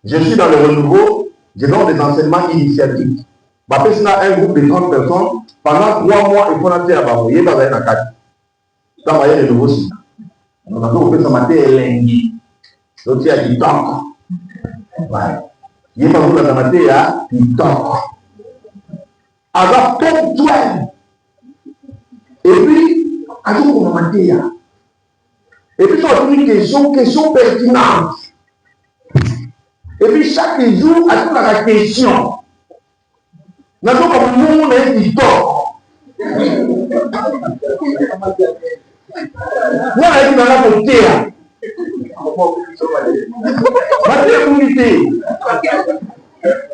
Je suis dans le renouveau, je donne des enseignements initiatiques. Parce que un groupe de 30 personnes, pendant 3 mois, il faut entrer à Babo. Il y a pas de 4. Ça va y aller de nouveau. On a fait ça matin et lundi. Donc il y a du temps. Il y a pas de matin, il y a du temps. Alors, comme toi, et puis, à tout moment, et puis, ça une question pertinente. Et puis, chaque jour, à toute la question. Nous avons comme nous, on est du tort. Nous, on a dit dans la côté.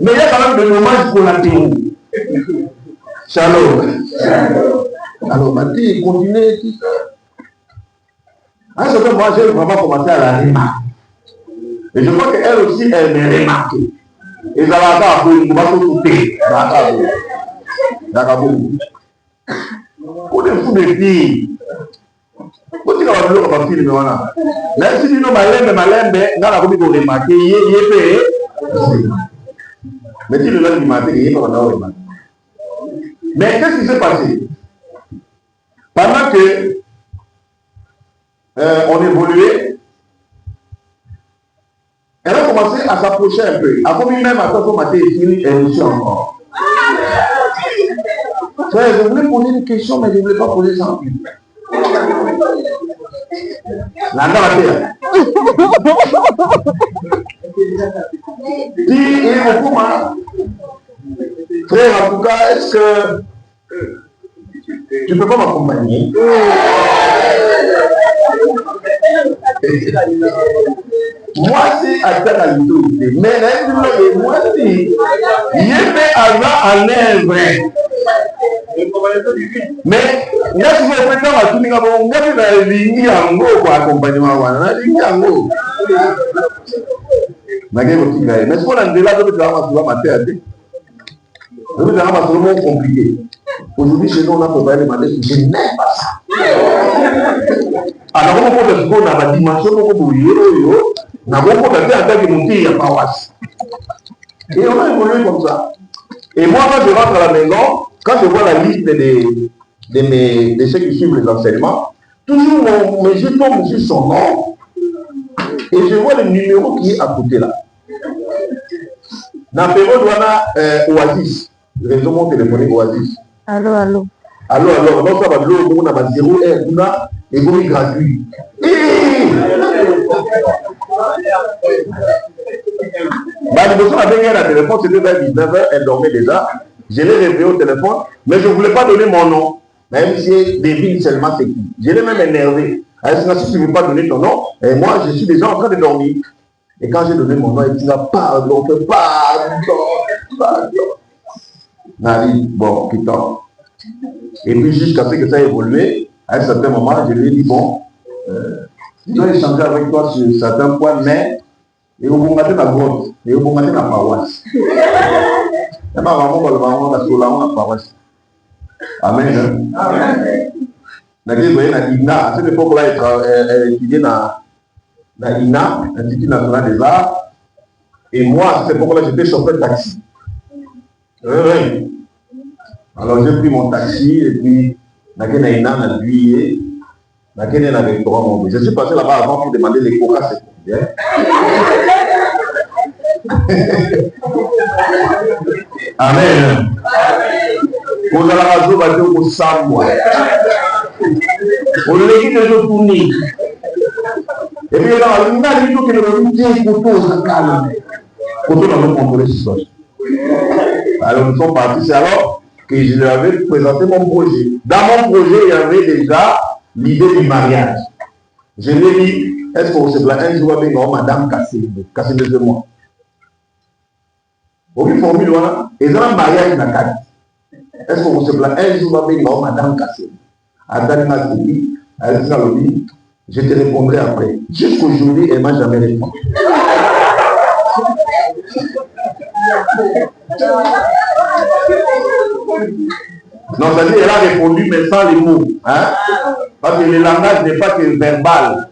Mais il y a quand même des dommages pour la théorie. Shalom. Alors, Mathé, continuez. À ce moment, moi, j'ai vraiment commencé à la remarquer. Et je crois qu'elle aussi, elle m'a remarqué. Et ça va faire un peu, on va tout couper. D'accord. Pour des fous de filles. Pour dire qu'on va le faire film, voilà. Même si nous, malembe, dans la commune, on remarque, il est payé. Mais si le gars du matin, il est pas dans le matin. Mais qu'est-ce qui s'est passé? Pendant que on évoluait, elle a commencé à s'approcher un peu. A commis même à son matin et elle aussi encore. Je voulais poser une question, mais je ne voulais pas poser ça en plus. La terre. Dis, et beaucoup, frère, en tout cas, est-ce que tu ne peux pas m'accompagner? Moi, c'est à ta qualité. Mais moi, si il est avant en œuvre. Mais, là, si vous faites ça, vous avez une ligne en haut pour accompagnement. Mais ce qu'on a dit là, c'est vraiment compliqué. Aujourd'hui, chez nous, on a préparé les matins, je n'aime pas ça. Alors, on peut se dire dans la dimension, on peut dire et on a évolué comme ça. Et moi, quand je rentre à la maison, quand je vois la liste de ceux qui suivent les enseignements, toujours mes yeux tombent sur son nom et je vois le numéro qui est à côté là. Dans la période où on a Oasis, le réseau mon téléphonique Oasis. Allô. Donc ça va de l'eau, on a 0 R, on a et on est gratuit. La personne avait gagné le téléphone, c'était vers 19h, elle dormait déjà. Je l'ai réveillé au téléphone, mais je ne voulais pas donner mon nom. Même si devine seulement c'est qui. Je l'ai même énervé. Alors, si tu ne veux pas donner ton nom, et moi je suis déjà en train de dormir. Et quand j'ai donné mon nom, il dit pardon. Nali, bon, quittons. Et puis jusqu'à ce que ça a évolué, à un certain moment, je lui ai dit bon, je dois échanger avec toi sur certains points, mais et au matin la grotte, et au matin la paroisse. Et ma maman va le voir, la paroisse. Amen. Vous voyez, à cette époque-là, elle étudiait dans l'INA, l'Institut national des arts. Et moi, à cette époque-là, j'étais chauffeur de taxi. Oui. Alors j'ai pris mon taxi et puis je suis passé là-bas avant pour demander les coca, c'est combien. Amen. Vous allez la joie de vous savoir. Vous l'avez dit de nous tourner. Et puis là, on a dit que nous avons dit alors nous sommes partis, c'est alors que je leur avais présenté mon projet. Dans mon projet, il y avait déjà l'idée du mariage. Je lui ai dit, est-ce que vous se plaît un jour avec madame Cassé de moi? Vous avez formule, et dans un mariage, il y a est-ce que vous se plaît un jour avec madame Cassé? Elle dit, je te répondrai après. Jusqu'aujourd'hui, elle ne m'a jamais répondu. Non, c'est-à-dire qu'elle a répondu, mais sans les mots. Hein? Parce que le langage n'est pas que verbal.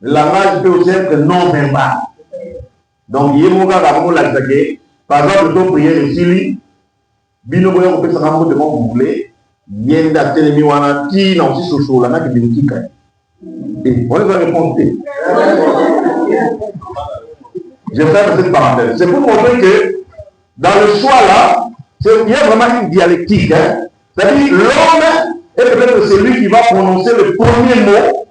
Le langage peut aussi être non verbal. Donc, il y a mon gars qui a dit, par exemple, le prière de Sili, Bino Boya, on peut se rendre devant vous voulez, bien d'attendre les miwana, qui n'a aussi ce show là, qui est le et on les a répondu. Je vais faire cette parenthèse. C'est pour montrer que dans le choix là, il y a vraiment une dialectique. Hein? C'est-à-dire l'homme est peut-être celui qui va prononcer le premier mot,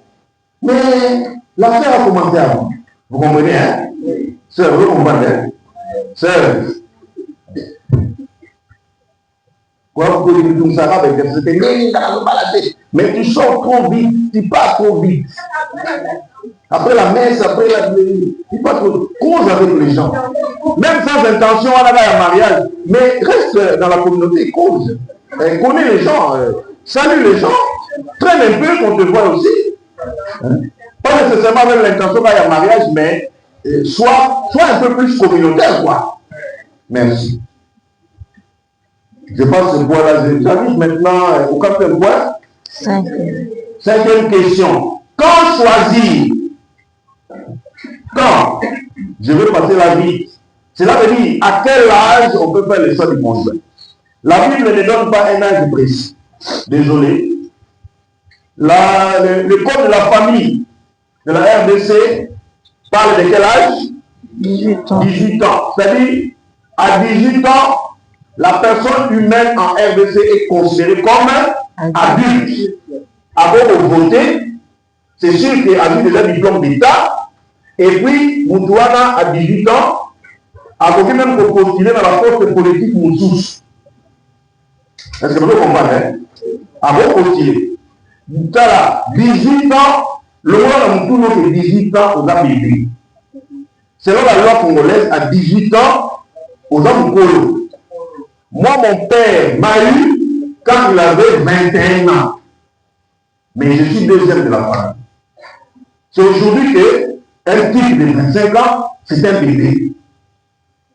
mais l'affaire a commencé avant. Vous comprenez, hein? Sœur, vous comprenez, hein? Sœur. Quoi, vous pouvez dire ça avec mais tu sors trop vite, tu pars trop vite. Après la messe, après la... Tu pars trop cause avec les gens. Même sans intention, on a un mariage. Mais reste dans la communauté, cause. Connais les gens, salue les gens. Traîne un peu qu'on te voit aussi. Pas nécessairement avec l'intention qu'il y a un mariage, mais sois un peu plus communautaire, quoi. Merci. Je passe ce point-là. J'arrive maintenant au quatrième point. Cinquième question. Quand choisir? Quand? Je vais passer la vie. Cela veut dire à quel âge on peut faire les soins du conjoint. La Bible ne donne pas un âge précis. Désolé. Le code de la famille de la RDC parle de quel âge? 18 ans. 18 ans. C'est-à-dire, à 18 ans, la personne humaine en RDC est considérée comme adulte. Avant de voter, c'est sûr qu'il a eu déjà diplôme d'État. Et puis, Moutouana, à 18 ans, a même pour postuler dans la force politique Moussous. Est-ce que vous comprenez? Avant de postuler. Moutala, 18 ans, le roi de Moutouno fait 18 ans aux Américains. Selon la loi congolaise, à 18 ans, aux Américains. Moi, mon père m'a eu quand il avait 21 ans. Mais je suis deuxième de la famille. C'est aujourd'hui qu'un type de 25 ans, c'est un bébé.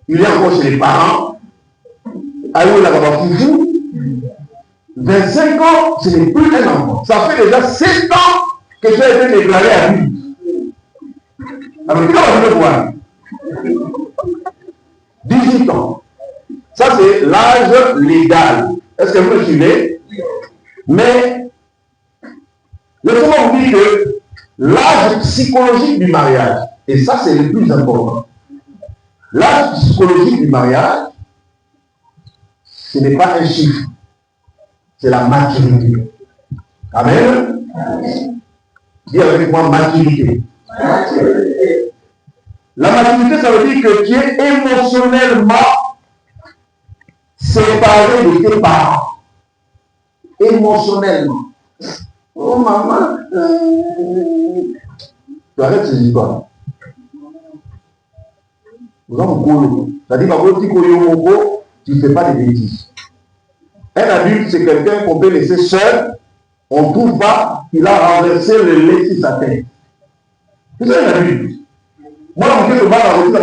Il est encore chez les parents. Aïe, la baba foufou. 25 ans, ce n'est plus un enfant. Ça fait déjà 7 ans que j'ai été déclaré adulte. Alors, comment je veux voir? 18 ans. Ça, c'est l'âge légal. Est-ce que vous me suivez? Mais, laissez-moi vous dire que l'âge psychologique du mariage, et ça, c'est le plus important. L'âge psychologique du mariage, ce n'est pas un chiffre, c'est la maturité. Amen. Dis avec moi maturité. La maturité, ça veut dire que tu es émotionnellement séparé de tes parents. Émotionnellement. Oh maman, tu arrêtes ces histoires. Vous en vous c'est-à-dire que tu ne fais pas de bêtises. Un adulte, c'est quelqu'un qu'on peut laisser seul. On ne trouve pas qu'il a renversé le lait sur sa tête. C'est un adulte. Moi, je ne sais pas un adulte,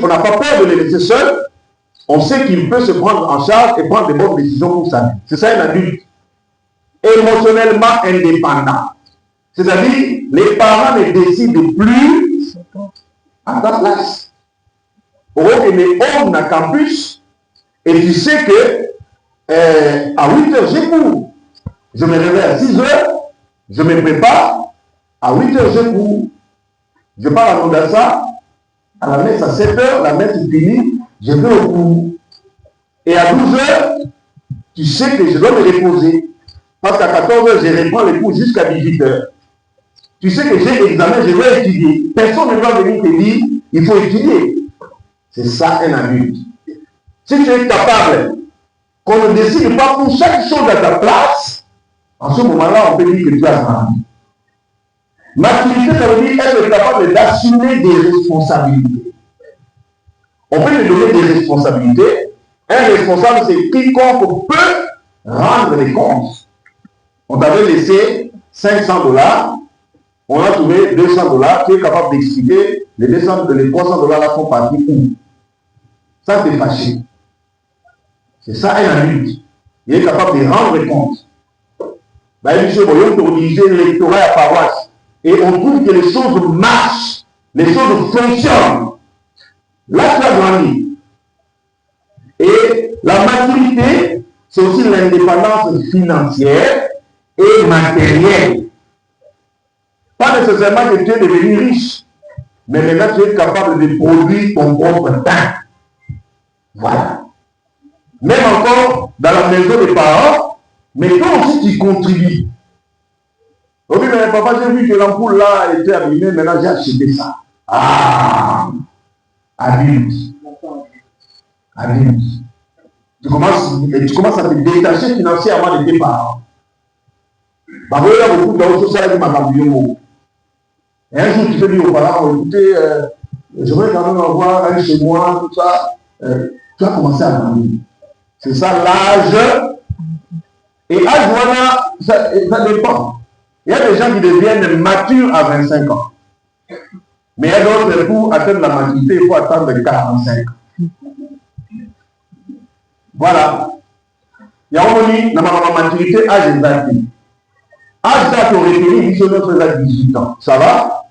on n'a pas peur de le laisser seul. On sait qu'il peut se prendre en charge et prendre de bonnes décisions pour sa vie. C'est ça un adulte. Émotionnellement indépendant. C'est-à-dire, les parents ne décident plus à ta place. Au on a campus, et tu sais que à 8 h, j'ai cours. Je me réveille à 6 h, je me prépare, à 8 h, j'ai cours. Je pars à Mondassa, à la messe à 7 h, la messe est finie, je vais au cours. Et à 12 h, tu sais que je dois me reposer. Parce qu'à 14 h, je reprends les cours jusqu'à 18 h. Tu sais que j'ai l'examen, je dois étudier. Personne ne va venir te dire, il faut étudier. C'est ça un adulte. Si tu es capable qu'on ne décide pas pour chaque chose à ta place, en ce moment-là, on peut dire que tu as grandi. Maturité, ça veut dire être capable d'assumer des responsabilités. On peut lui donner des responsabilités. Un responsable, c'est quiconque peut rendre des comptes. On t'avait laissé 500 $, on a trouvé 200 $, tu es capable d'expliquer les 200, les 300 $ là sont partis où? Ça, t'es fâché. C'est ça un adulte. Il est capable de rendre compte. Bah, monsieur, voyons pour diriger l'électorat à paroisse. et on trouve que les choses marchent, les choses fonctionnent. Là, tu as grandi. Et la maturité, c'est aussi l'indépendance financière et matérielle. Pas nécessairement que tu es devenu riche, mais maintenant tu es capable de produire ton propre pain. Voilà. Même encore dans la maison des parents, mais toi aussi tu contribues. Oui, mais papa, j'ai vu que l'ampoule là était abîmée, maintenant j'ai acheté ça. Ah, abuse. Abuse. Tu commences à te détacher financièrement de tes parents. Parce qu'il y a beaucoup de choses qui m'ont. Et un jour, tu te dis aux parents, écoutez, j'aimerais quand même avoir un chez moi, tout ça. Tu as commencé à grandir. C'est ça l'âge. Et âge, voilà, ça dépend. Il y a des gens qui deviennent matures à 25 ans. Mais il y a d'autres, pour atteindre la maturité, il faut attendre 45 ans. Voilà. Il y a un moment, la maturité, âge exact. Âge ça aurait été missionnaire faisait 18 ans. Ça va?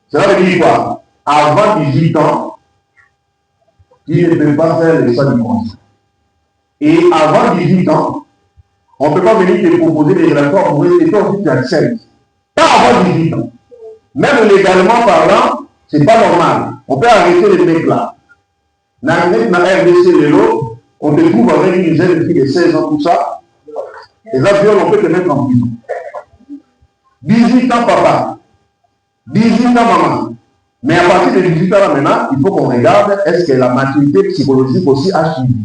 Ça veut dire quoi? Avant 18 ans, tu ne peux pas faire le choix du conseil. Et avant 18 ans, on ne peut pas venir te proposer des relations amoureuses et toi aussi tu acceptes. Pas avant 18 ans. Même légalement parlant, c'est pas normal. On peut arrêter les mecs là. Dans RDC, on te trouve avec une jeune fille de 16 ans, tout ça. Et là, on peut te mettre en prison. 18 ans, papa. 18 ans, maman. Mais à partir de 18 ans, là, maintenant, il faut qu'on regarde est-ce que la maturité psychologique aussi a suivi.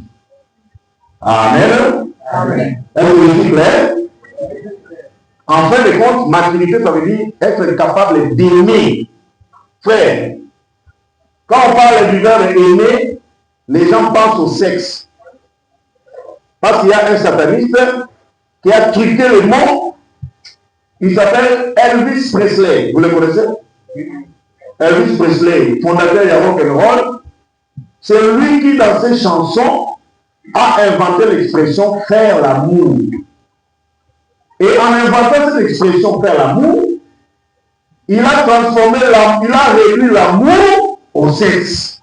Amen. Amen. Est-ce que je suis clair? En fin de compte, maturité, ça veut dire être capable d'aimer. Frère, quand on parle du verbe aimer, les gens pensent au sexe. Parce qu'il y a un sataniste qui a truqué le mot. Il s'appelle Elvis Presley. Vous le connaissez? Elvis Presley, fondateur de rock'n'roll. C'est lui qui, dans ses chansons, a inventé l'expression faire l'amour. Et en inventant cette expression faire l'amour, il a transformé l'amour, il a réduit l'amour au sexe.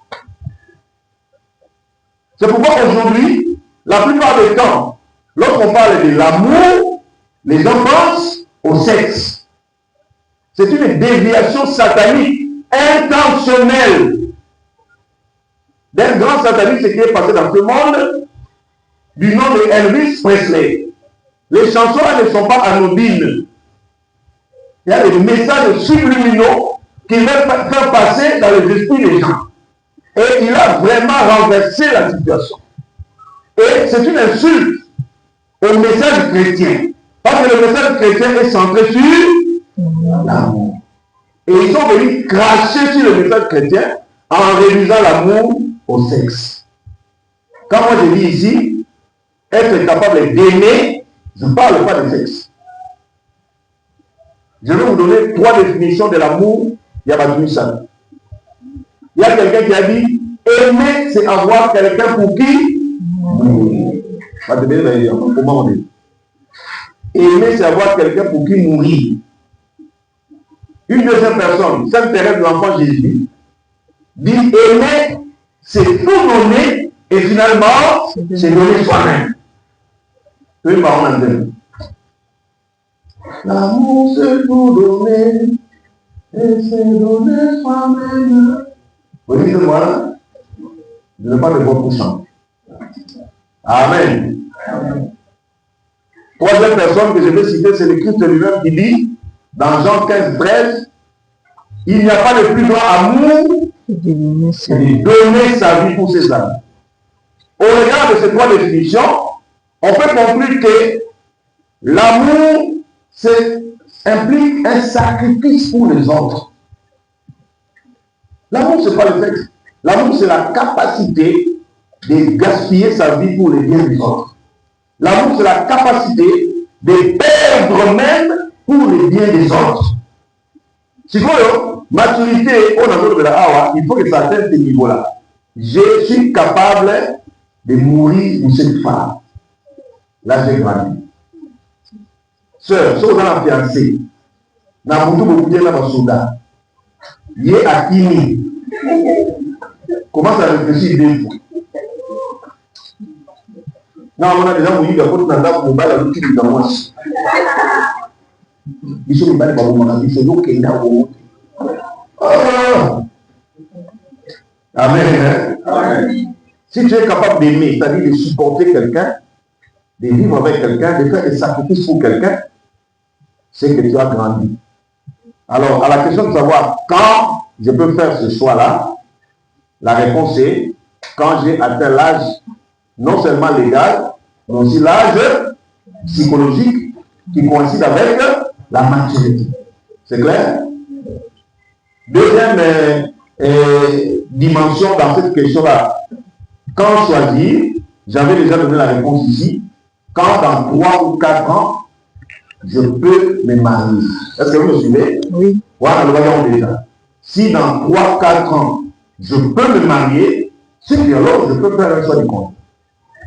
C'est pourquoi aujourd'hui, la plupart du temps, lorsqu'on parle de l'amour, les gens pensent au sexe. C'est une déviation satanique, intentionnelle, d'un grand sataniste qui est passé dans ce monde, du nom de Elvis Presley. Les chansons ne sont pas anodines. Il y a des messages subliminaux qui veulent faire passer dans les esprits des gens. Et il a vraiment renversé la situation. Et c'est une insulte au message chrétien. Parce que le message chrétien est centré sur l'amour. Et ils sont venus cracher sur le message chrétien en réduisant l'amour au sexe. Quand moi je dis ici, être capable d'aimer, je ne parle pas de sexe. Je vais vous donner 3 définitions de l'amour. Il y a Il y a quelqu'un qui a dit, aimer, c'est avoir quelqu'un pour qui mourir. Comment on dit? Aimer, c'est avoir quelqu'un pour qui mourir. Une deuxième personne, Sainte Thérèse de l'Enfant Jésus, dit aimer, c'est tout donner et finalement, c'est donner soi-même. C'est une parole en deux. L'amour, c'est tout donner et c'est donner soi-même. Vous dites moi là, je n'ai pas de voix pour chanter. Amen. Amen. Troisième personne que je vais citer, c'est le Christ lui-même qui dit, dans Jean 15, 13, il n'y a pas de plus grand amour que de donner sa vie pour ses amis. Au regard de ces 3 définitions, on peut conclure que l'amour implique un sacrifice pour les autres. L'amour, ce n'est pas le sexe. L'amour, c'est la capacité de gaspiller sa vie pour les biens des autres. L'amour, c'est la capacité de perdre même pour les biens des autres. Si vous maturité, on a de la awa, il faut que ça atteigne ce niveau-là. Je suis capable de mourir pour cette femme. Là, j'ai grandi. Sœur, si vous avez un fiancé, Na mutu beaucoup na basoda. Yé Akini. Commence à réfléchir deux fois. Non, on a déjà mouillé de côté dans la mobile à l'outil de moi. Ils sont pas les babous, ils sont donc qui n'ont pas. Amen. Amen. Si tu es capable d'aimer, c'est-à-dire de supporter quelqu'un, de vivre avec quelqu'un, de faire des sacrifices pour quelqu'un, c'est que tu as grandi. Alors, à la question de savoir quand je peux faire ce choix-là, la réponse est quand j'ai atteint l'âge non seulement légal, mais aussi l'âge psychologique qui coïncide avec la maturité. C'est clair? Deuxième dimension dans cette question-là, quand choisir, j'avais déjà donné la réponse ici, quand dans 3 ou 4 ans, je peux me marier. Est-ce que vous me suivez? Oui. Voilà, nous voyons déjà. Si dans 3-4 ans, je peux me marier, c'est que alors je peux faire un choix de compte.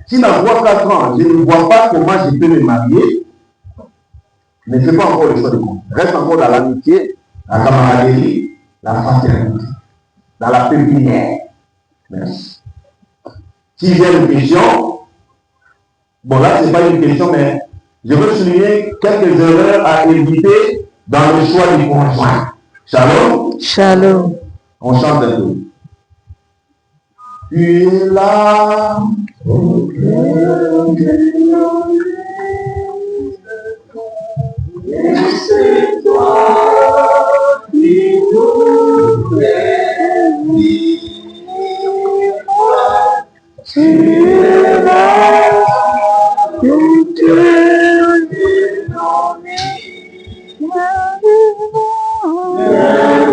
Si dans 3-4 ans, je ne vois pas comment je peux me marier, ne fais pas encore le choix de compte. Reste encore dans l'amitié, la camaraderie, la fraternité, dans la pépinière. Merci. Si j'ai une question, bon là, ce n'est pas une question, mais je veux souligner quelques erreurs à éviter dans le choix du conjoint. Shalom. Shalom. On chante un peu. Tu es là. C'est toi qui nous bénis. Tu es là. Tu es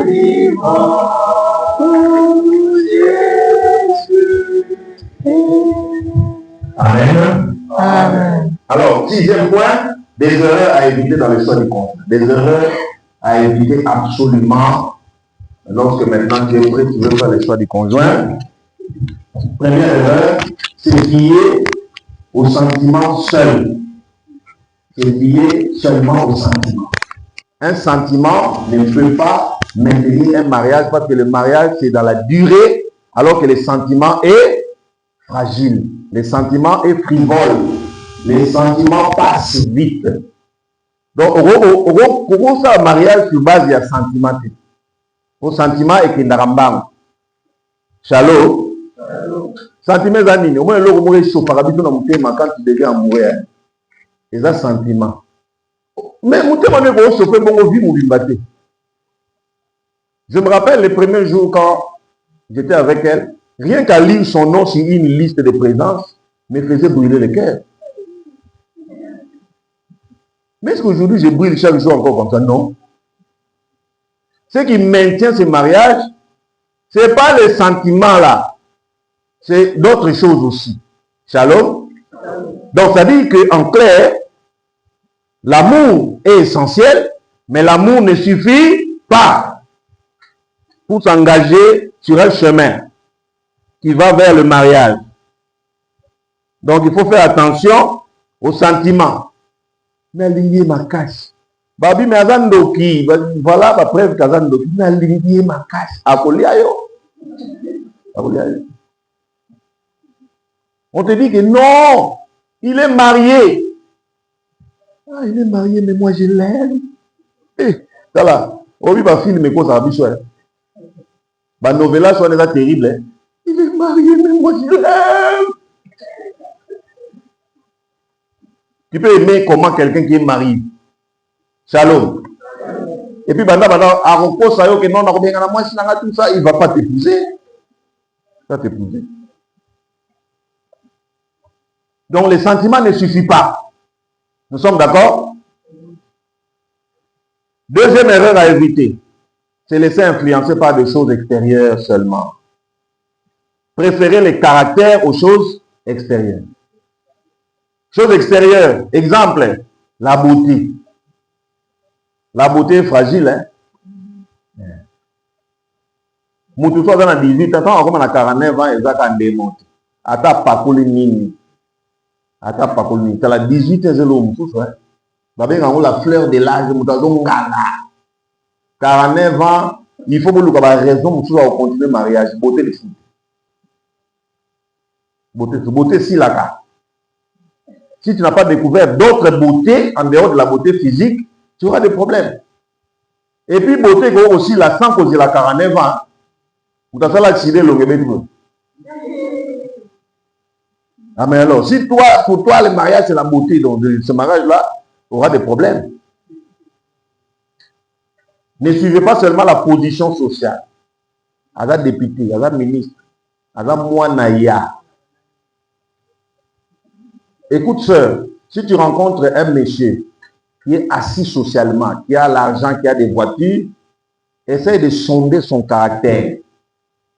vivant. Amen. Amen. Alors, 6e point, des erreurs à éviter dans le choix du conjoint. Des erreurs à éviter absolument lorsque maintenant tu es prêt, tu veux faire le choix du conjoint. Première erreur, c'est fier au sentiment seul. C'est fier seulement au sentiment. Un sentiment ne peut pas maintenir un mariage parce que le mariage, c'est dans la durée, alors que le sentiment est fragile. Le sentiment est frivole. Les sentiments passent vite. Donc, au ça, mariage sur base, il y a sentiment. Au sentiment et qu'il n'y a pas. Shalom. Sentiment, c'est nini. Au moins, le mot est chaud. Par habitude, quand tu deviens amoureux, c'est un sentiment. Mais mon thème est chauffé, bon, vie, mon vie. Je me rappelle les premiers jours quand j'étais avec elle, rien qu'à lire son nom sur une liste de présence me faisait brûler le cœur. Mais est-ce qu'aujourd'hui je brûle chaque jour encore comme ça? Non. Ce qui maintient ce mariage, ce n'est pas les sentiments là, c'est d'autres choses aussi. Shalom. Donc ça dit qu'en clair, l'amour est essentiel, mais l'amour ne suffit pas pour s'engager sur un chemin qui va vers le mariage. Donc il faut faire attention aux sentiments. Nalingi ma cache. Babi me azandoki, voilà la preuve qu'azandoki. Nalingi ma cache. Akoliayo. On te dit que non, il est marié. Ah, il est marié, mais moi je l'aime. Eh, ça là, on vit pas film mais quoi ça va bien. Bah novella soit déjà terrible. Hein? Il est marié, mais moi je l'aime. Tu peux aimer comment quelqu'un qui est marié. Shalom. Et puis, il ne va pas t'épouser. Il va t'épouser. Donc, les sentiments ne suffisent pas. Nous sommes d'accord? Deuxième erreur à éviter, c'est laisser influencer par des choses extérieures seulement. Préférer les caractères aux choses extérieures. Chose extérieure, exemple, la beauté. La beauté est fragile, hein? Moutou soit dans 18 ans, comme on a 49 ans, ils ont démonté. Ata pakoli nini. Ata pakoli nini. T'as la 18 ans, c'est l'homme, tout ça. Babé, on a la fleur de l'âge, moutazon gala. 49 ans, il faut que vous ayez raison pour continuer le mariage. Beauté de foot. Beauté si la carte. Si tu n'as pas découvert d'autres beautés en dehors de la beauté physique, tu auras des problèmes. Et puis, beauté aussi, la sans cause de la 49 ans, vous avez l'accident, le bébé. Ah, mais alors, si toi, pour toi, le mariage, c'est la beauté, donc ce mariage-là aura des problèmes. Ne suivez pas seulement la position sociale. Aza député, aza ministre, aza moinaya. Écoute, sœur, si tu rencontres un monsieur qui est assis socialement, qui a l'argent, qui a des voitures, essaye de sonder son caractère.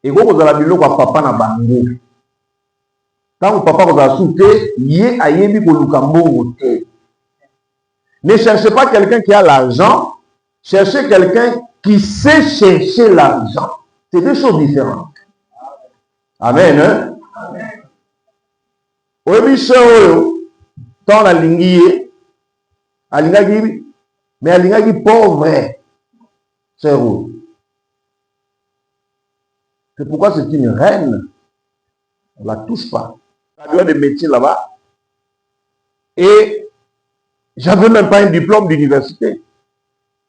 Et quand vous allez dire que papa n'a pas de quand papa vous a sauté, yé a yébi pour l'ukambo. Ne cherchez pas quelqu'un qui a l'argent, cherchez quelqu'un qui sait chercher l'argent. C'est deux choses différentes. Amen. Hein? Oui, tant la ligne, mais la ligne pauvre, c'est où? C'est pourquoi c'est une reine. On ne la touche pas. Il y a des métiers là-bas. Et j'avais même pas un diplôme d'université.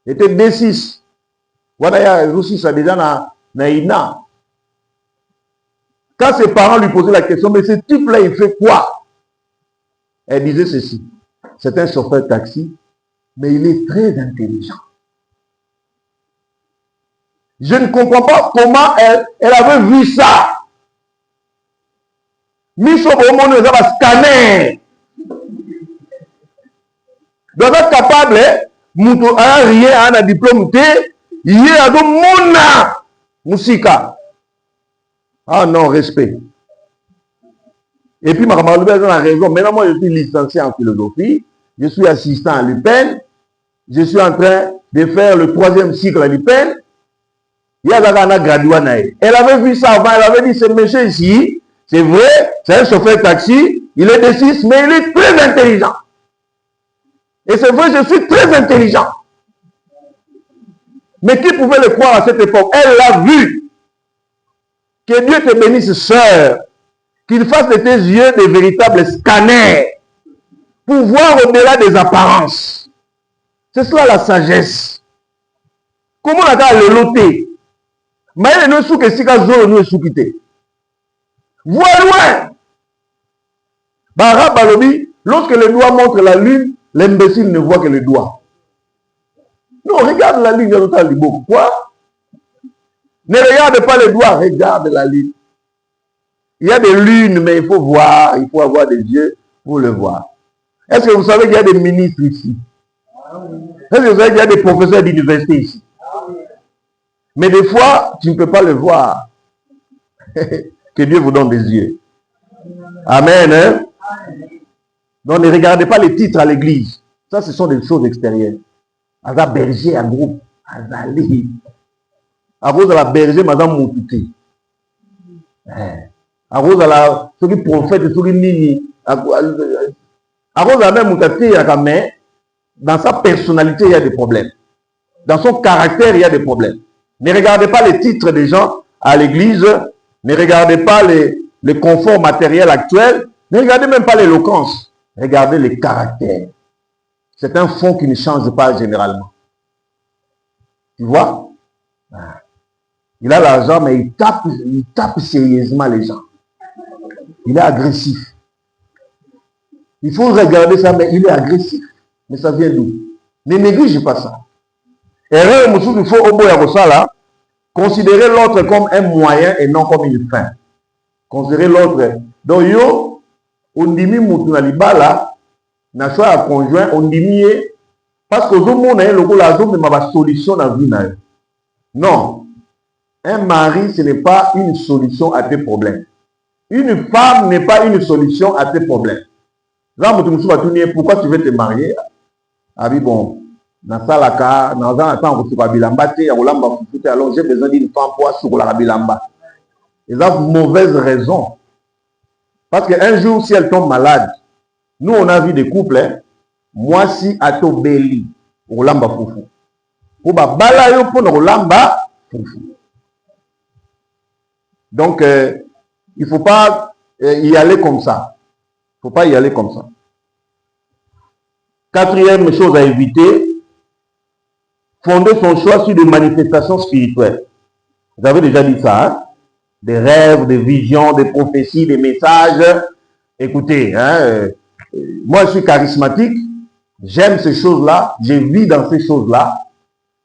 J'étais D6. Voilà, aussi ça déjà na INA. Quand ses parents lui posaient la question, mais ce type-là, il fait quoi? Elle disait ceci. C'est un chauffeur taxi, mais il est très intelligent. Je ne comprends pas comment elle avait vu ça. Miso Bomono est un scanner. Donc, être capable, Mouto a rien, un diplôme, il y a de mona musika. Ah non, respect. Et puis, ma camarade a raison. Maintenant, moi, je suis licencié en philosophie. Je suis assistant à l'UPEN. Je suis en train de faire le 3e cycle à l'UPEN. Il y a un gradué. Elle avait vu ça avant. Elle avait dit, ce monsieur ici, c'est vrai, c'est un chauffeur taxi. Il est D6, mais il est très intelligent. Et c'est vrai, je suis très intelligent. Mais qui pouvait le croire à cette époque? Elle l'a vu. Que Dieu te bénisse, sœur. Qu'il fasse de tes yeux des véritables scanners pour voir au-delà des apparences. C'est cela la sagesse. Comment on a le loter? Mais nous sous que si nous sous quitter. Vois loin. Bara Balobi, lorsque le doigt montre la lune, l'imbécile ne voit que le doigt. Non, regarde la ligne de l'autre Libo. Quoi? Ne regarde pas le doigt, regarde la ligne. Il y a des lunes, mais il faut voir, il faut avoir des yeux pour le voir. Est-ce que vous savez qu'il y a des ministres ici? Est-ce que vous savez qu'il y a des professeurs d'université ici? Mais des fois, tu ne peux pas le voir. Que Dieu vous donne des yeux. Amen. Hein? Donc ne regardez pas les titres à l'église. Ça, ce sont des choses extérieures. Aza berger à groupe. Azali. À cause de la berger, madame Moutouté. À cause de la. Ceux qui prophètent, ceux qui nini. À cause de la même Moutouté, dans sa personnalité, il y a des problèmes. Dans son caractère, il y a des problèmes. Ne regardez pas les titres des gens à l'église. Ne regardez pas le confort matériel actuel. Ne regardez même pas l'éloquence. Regardez les caractères. C'est un fond qui ne change pas généralement. Tu vois? Il a l'argent, mais il tape sérieusement les gens. Il est agressif. Il faut regarder ça, mais il est agressif. Mais ça vient d'où? Ne néglige pas ça. Erreur, il faut au bout de ça, considérer l'autre comme un moyen et non comme une fin. Considérer l'autre. Donc, yo, on dit moutou na libala, na choix à conjoint, on dit parce que tout le monde a une solution dans la vie. Non. Un mari, ce n'est pas une solution à tes problèmes. Une femme n'est pas une solution à tes problèmes. Là, pourquoi tu veux te marier? Ah oui, bon. Dans ça, alors j'ai besoin d'une femme pour sur la bilamba. Ils ont mauvaise raison. Parce qu'un jour, si elle tombe malade, nous, on a vu des couples, moi, si à Tobeli, au Lamba Foufou. pour balayo pour nous lamba. Donc il faut pas y aller comme ça. Il faut pas y aller comme ça. Quatrième chose à éviter, fonder son choix sur des manifestations spirituelles. Vous avez déjà dit ça, hein? Des rêves, des visions, des prophéties, des messages. Écoutez, hein, moi je suis charismatique, j'aime ces choses-là, je vis dans ces choses-là,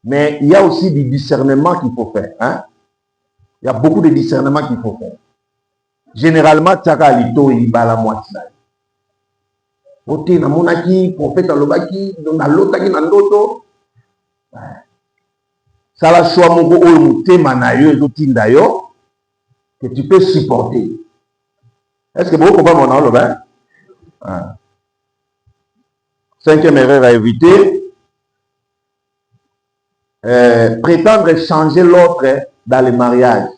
mais il y a aussi du discernement qu'il faut faire. Hein? Il y a beaucoup de discernement qu'il faut faire. Généralement, tchaka lito il bala moitié. Ote na monaki, prophète alobaki, na lotaki na ndoto. Ça la choix mon go o mutema na yo ezotinda yo que tu peux supporter. Est-ce que vous comprenez mon nom, hein? Cinquième erreur à éviter, prétendre changer l'autre dans le mariage.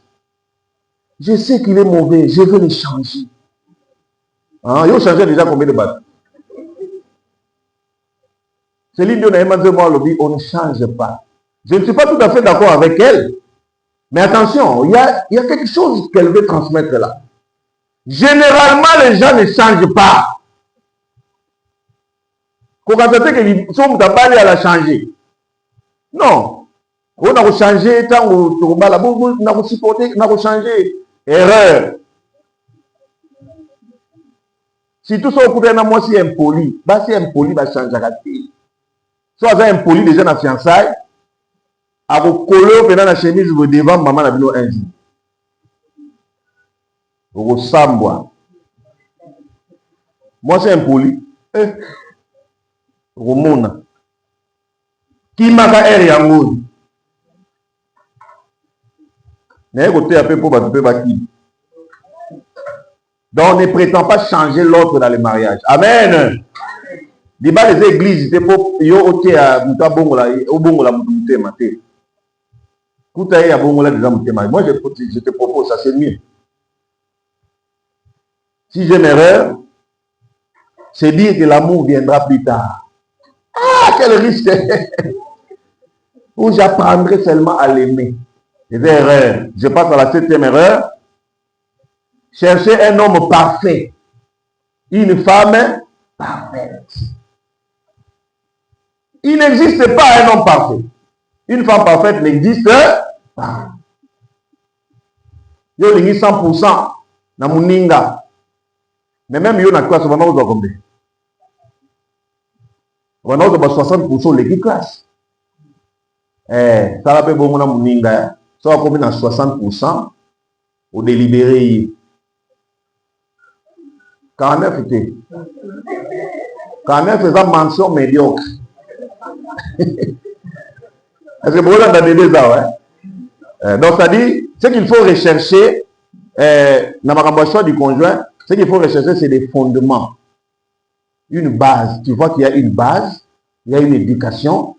Je sais qu'il est mauvais, je veux le changer. Hein? Il a changé déjà combien de bateaux? C'est l'idée on ne change pas. Je ne suis pas tout à fait d'accord avec elle. Mais attention, il y a quelque chose qu'elle veut transmettre là. Généralement, les gens ne changent pas. Quand on a que son tabali elle a changé. Non. On a changé tant on a supporté, on a changé. Erreur. Si tout ça au couvert moi si impoli, bah si impoli va changer la vie. Soit impoli déjà dans la fiançailles, à vos coller pendant la chemise vous devant maman la bilo un jour. Vous sambois. Moi c'est impoli. Romona. Qui m'a fait yango? N'est côté un peu pour battre. Donc on ne prétend pas changer l'autre dans le mariage. Amen. Les églises, c'est pour yo oté à muta bongola au bongola muté maté. Koutaye à bongola déjà muté maté. Moi je te propose ça c'est mieux. Si j'ai une erreur, c'est dire que l'amour viendra plus tard. Ah, quel risque! Où j'apprendrai seulement à l'aimer. C'est des erreurs. Je passe à la septième erreur. Chercher un homme parfait. Une femme parfaite. Il n'existe pas un homme parfait. Une femme parfaite n'existe pas. Yo lingi 100% na muninga. Mais même yo na classe, on va nous combien? On va nous 60% l'équipe classe. Ça va faire bon na muninga. Ça va combien dans 60% au délibéré. 49 était. 49 faisant mention médiocre. Est-ce que vous avez des ça, ouais? Donc, ça dit, ce qu'il faut rechercher, dans ma choix du conjoint, ce qu'il faut rechercher, c'est des fondements. Une base. Tu vois qu'il y a une base, il y a une éducation,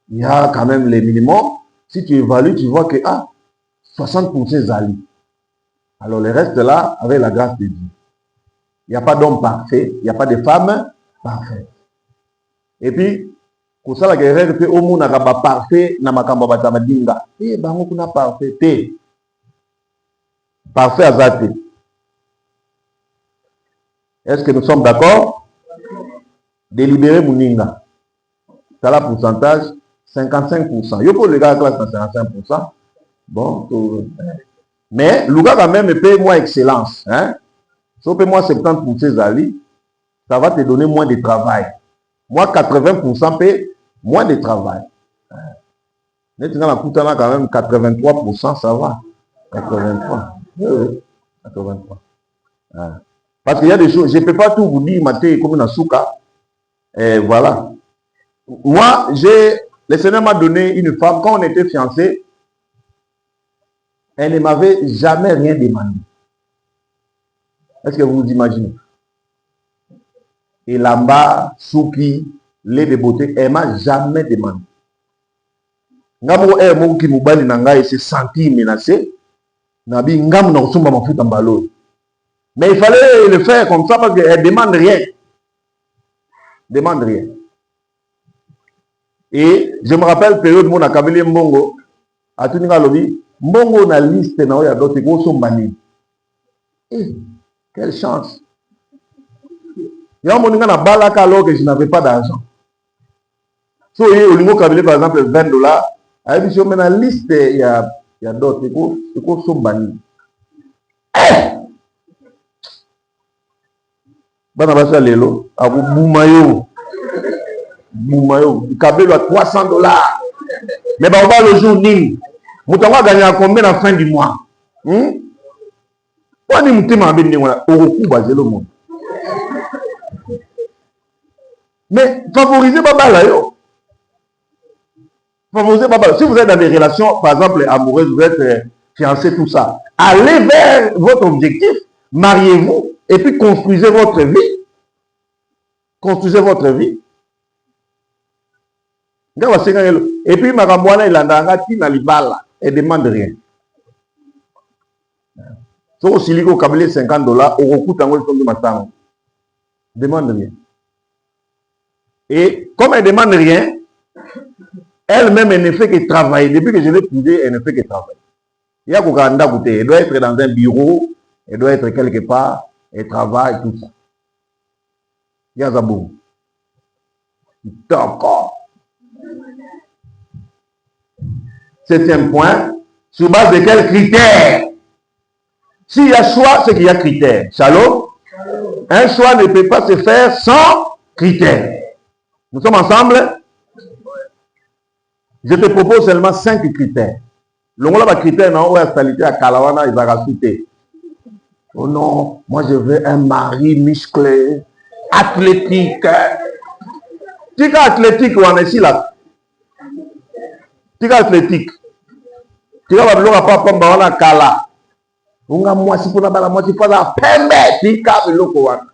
il y a quand même les minimums. Si tu évalues, tu vois que 60% Zali. Alors, le reste là, avec la grâce de Dieu. Il n'y a pas d'homme parfait, il n'y a pas de femme parfaite. Et puis, pour ça, la guerre, au monde n'a pas parfait, n'a pas batamadinga. Eh, ben, on a parfait. Parfait à Zate. Est-ce que nous sommes d'accord? Délibérer Mouninga. Ça la pourcentage, 55%. Yo pour le gars classe 55%. Bon, tout... Mais le gars quand même paye moins excellence. Hein? Si on paye moins 70% Zali, ça va te donner moins de travail. Moi, 80% paye moins de travail. Maintenant, la coûte là quand même 83%, ça va. 83. Oui, 83. Parce qu'il y a des choses, je ne peux pas tout vous dire, maté comme une souka. Et voilà. Moi, le Seigneur m'a donné une femme, quand on était fiancés, elle ne m'avait jamais rien demandé. Est-ce que vous vous imaginez? Et là-bas, Souki, lait de beauté, elle ne m'a jamais demandé. Il s'est senti menacé. Mais il fallait le faire comme ça parce qu'elle ne demande rien. Demande rien. Et je me rappelle période mon akabeli mbongo atuninga lobi mbongo na liste na oya dote ko sombani. Quelle chance. Ya moninga na balaka alors que je n'avais pas d'argent. So au lingo kabeli par exemple $20. Ayebi si on na liste ya dote ko sombani. Bana basa lelo abu bumayo. Kabelo à $300. Mais on va le jour ning. Moutonga gagner à combien à la fin du mois? On dit moutima abende wala oroku bazelo monde. Mais favorisez babala yo. Favorisez babala. Si vous êtes dans des relations par exemple amoureuses, vous êtes fiancés tout ça, allez vers votre objectif, mariez-vous et puis construisez votre vie. Construisez votre vie. Et puis Maramouana il a na libala et demande rien. Si vous avez $50, au recours de matin, demande rien. Et comme elle ne demande rien, elle-même elle ne fait que travailler. Depuis que je l'ai épousée, elle ne fait que travailler. Il y a elle doit être dans un bureau, elle doit être quelque part, elle travaille, tout ça. Il y a Zabou. D'accord. Septième point, sur base de quels critères? S'il y a choix, c'est qu'il y a critères. Shalom? Un choix ne peut pas se faire sans critères. Nous sommes ensemble? Je te propose seulement 5 critères. L'on a critères dans la stabilité à Kalawana, ils ont cité. Oh non, moi je veux un mari musclé, athlétique. Tu es athlétique ou en est ici là? Tu es athlétique. Tu vas voir papa mbana kala. Unga mwasi pona bala mwasi fala pembe tika biloko wana.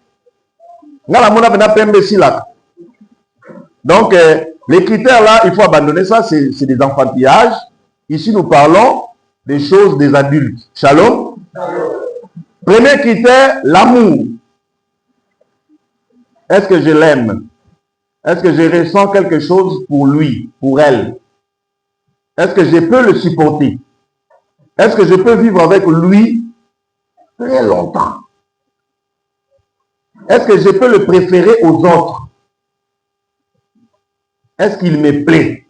Ngala mona bena pembe sila. Donc les critères là, il faut abandonner ça, c'est des enfantillages. Ici nous parlons des choses des adultes. Shalom. Premier critère, l'amour. Est-ce que je l'aime? Est-ce que je ressens quelque chose pour lui, pour elle? Est-ce que je peux le supporter? Est-ce que je peux vivre avec lui très longtemps? Est-ce que je peux le préférer aux autres? Est-ce qu'il me plaît?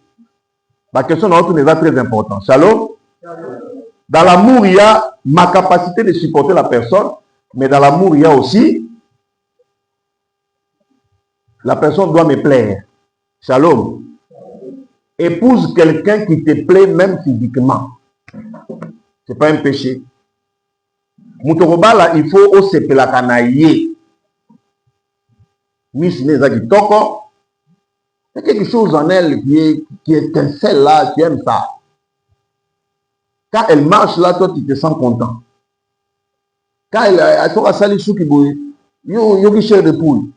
La question n'est pas très importante. Shalom. Dans l'amour, il y a ma capacité de supporter la personne, mais dans l'amour, il y a aussi la personne doit me plaire. Shalom. Épouse quelqu'un qui te plaît même physiquement. Ce n'est pas un péché. Moutorobala, il faut aussi se la canailler. Miss Nezaki Toko. Il y a quelque chose en elle qui étincelle là, tu aimes ça. Quand elle marche là, toi tu te sens content. Quand elle sera sali sous qui bouille, yo qui cherche de poule.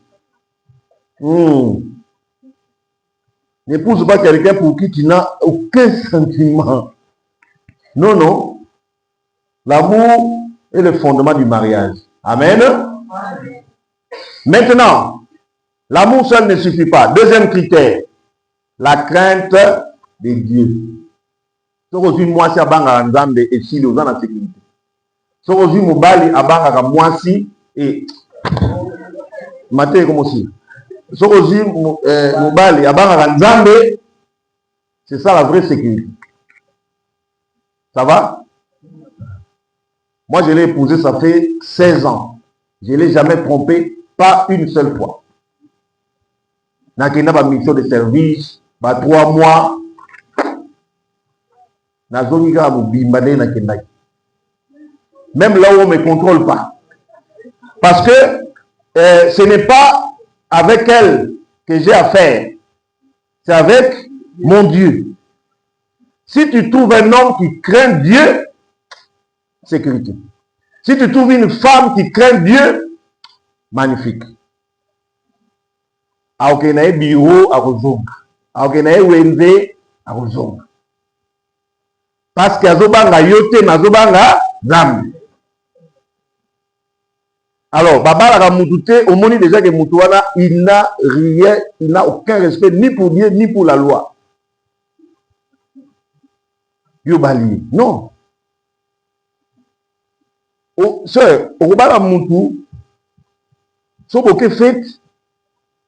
N'épouse pas quelqu'un pour qui tu n'as aucun sentiment. Non, non. L'amour est le fondement du mariage. Amen. Maintenant, l'amour seul ne suffit pas. Deuxième critère, la crainte de Dieu. Si aujourd'hui moi si abanga nzambe et si nous en sécurité. Si aujourd'hui mobali abanga moi si et maté comme aussi. Si aujourd'hui mobali abanga nzambe, c'est ça la vraie sécurité. Ça va? Moi je l'ai épousé, ça fait 16 ans. Je ne l'ai jamais trompé, pas une seule fois. Nakena ba mission de service, ba 3 mois. Même là où on ne me contrôle pas. Parce que ce n'est pas avec elle que j'ai affaire. C'est avec mon Dieu. Si tu trouves un homme qui craint Dieu, sécurité. Si tu trouves une femme qui craint Dieu, magnifique. Aokenae bureau à Rozong. Aokenae Wende à Rozong. Parce que azobanga yote nazobanga zambi. Alors, baba la mutute, au moni déjà que mutuana, il n'a rien, il n'a aucun respect ni pour Dieu ni pour la loi. yo bali. Non. Oh, sœur, okobala mutu so boke fait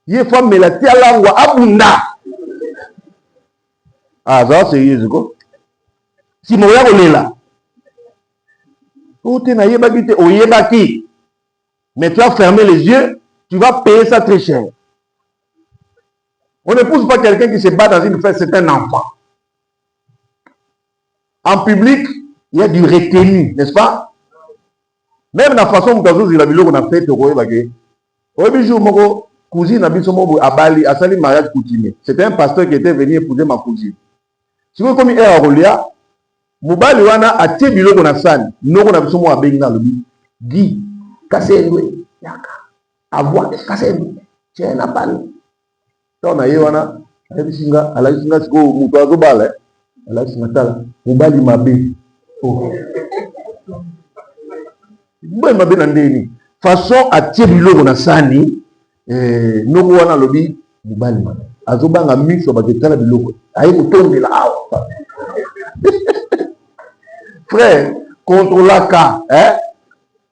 ye femme me la tia langwa abunda. Ah, ça c'est sérieux quoi. Si moya kolela. O te na yebaki te oyebaki. Mais tu as fermé les yeux, tu vas payer ça très cher. On ne pousse pas quelqu'un qui se bat dans une fête, c'est un enfant. En public, il y a du retenu, n'est-ce pas? Même la façon dont il a vu qu'on a fait, cousine a à Bali, à Salim mariage coutumier. C'était un pasteur qui était venu épouser ma cousine. Si vous comme il est à Rolia, Moubali wana a té bilo qu'on a san, non qu'on a besoin de Benga le Guy, Kassendwe, Yaka, Avoine, Kassendwe, tiens, n'a pas. On a eu wana, à la singa, siko, Moutoazo Bale, à la singa, Moubali Mabé. Moubali Mabé Nandeni. Façon à té bilo qu'on a sani, non qu'on a lobby, Moubali Mabé. Azobanga mixo baketala biloko ayi kutondela awa frère contrôlaka